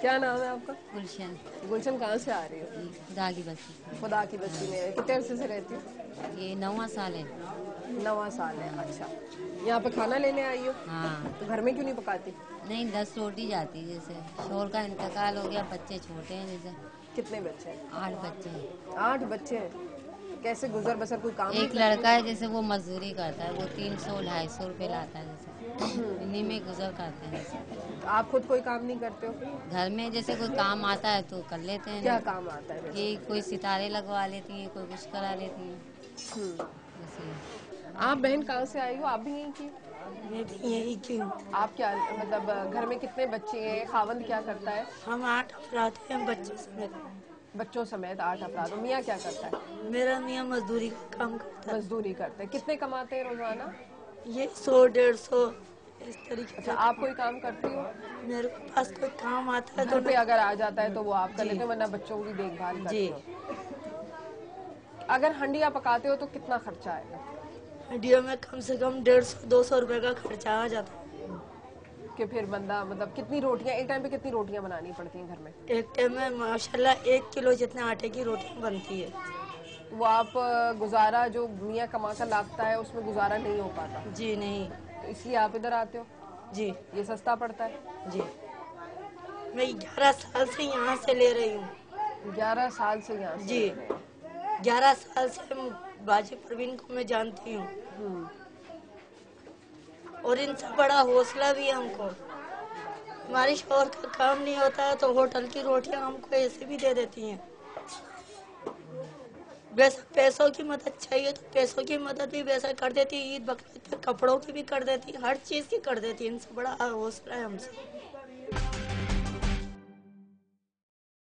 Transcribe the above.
क्या नाम है आपका? गुलशन। गुलशन, कहाँ से आ रही हो? खुदा की बस्ती। खुदा की बस्ती में कितने अरसे से रहती हो? ये 9वां साल है। 9वां साल है, हाँ। अच्छा। यहाँ पे खाना लेने आई हो? हाँ। तो घर में क्यों नहीं पकाती? नहीं, 10 रोटी जाती है। जैसे शोर का इंतकाल हो गया, बच्चे छोटे हैं। जैसे कितने बच्चे हैं? 8 बच्चे हैं। 8 बच्चे हैं। तो कैसे गुजर बसर, कोई काम नहीं एक करती? लड़का है, जैसे वो मजदूरी करता है, वो 300-250 रुपये लाता है। जैसे इन्हीं में गुजर करते हैं। जैसे तो आप खुद कोई काम नहीं करते हो? घर में जैसे कोई काम आता है तो कर लेते हैं, क्या नहीं काम आता है कि वैसे? कोई सितारे लगवा लेती हैं, कोई कुछ करा लेती हैं। हम्म। जैसे आप बहन कहाँ से आई हो? आप भी यहीं की हो? मैं भी यही की हूँ। आप क्या मतलब घर में कितने बच्चे हैं? खावंद क्या करता है? हम 8 अफराद हैं बच्चों समेत। बच्चों समेत 8 अफराद। और मियाँ क्या करता है? मेरा मियाँ मजदूरी का काम करता है। मजदूरी करते हैं। कितने कमाते हैं रोजाना? ये 100-150 इस तरीके अच्छा, का आप काम। कोई काम करती हो? मेरे पास कोई काम आता है तो घर पे मैं। अगर आ जाता है तो वो आप कर जी लेते हो, वरना बच्चों की देखभाल जी। करते हो। अगर हंडिया पकाते हो तो कितना खर्चा आएगा? हड्डियों में कम से कम 150-200 रुपए का खर्चा आ जाता है। कि फिर बंदा मतलब कितनी रोटियां एक टाइम पे, कितनी रोटियां बनानी पड़ती हैं घर में? एक टाइम में माशाल्लाह 1 किलो जितने आटे की रोटी बनती है। तो वो आप गुजारा जो मियाँ कमा कर लाता है उसमें गुजारा नहीं हो पाता, जी नहीं। तो इसलिए आप इधर आते हो? जी ये सस्ता पड़ता है। जी। मैं 11 साल से यहाँ से ले रही हूँ। 11 साल से यहाँ से जी, ले रहे हैं। 11 साल से बाजी परवीन को मैं जानती हूँ। और इनसे बड़ा हौसला भी है हमको। हमारे शोहर का काम नहीं होता है तो होटल की रोटियां हमको ऐसे भी दे देती हैं। वैसे पैसों की मदद चाहिए तो पैसों की मदद भी वैसा कर देती है, ईद बकरीद पे कपड़ों की भी कर देती है, हर चीज की कर देती है। इनसे बड़ा हौसला है हमसे।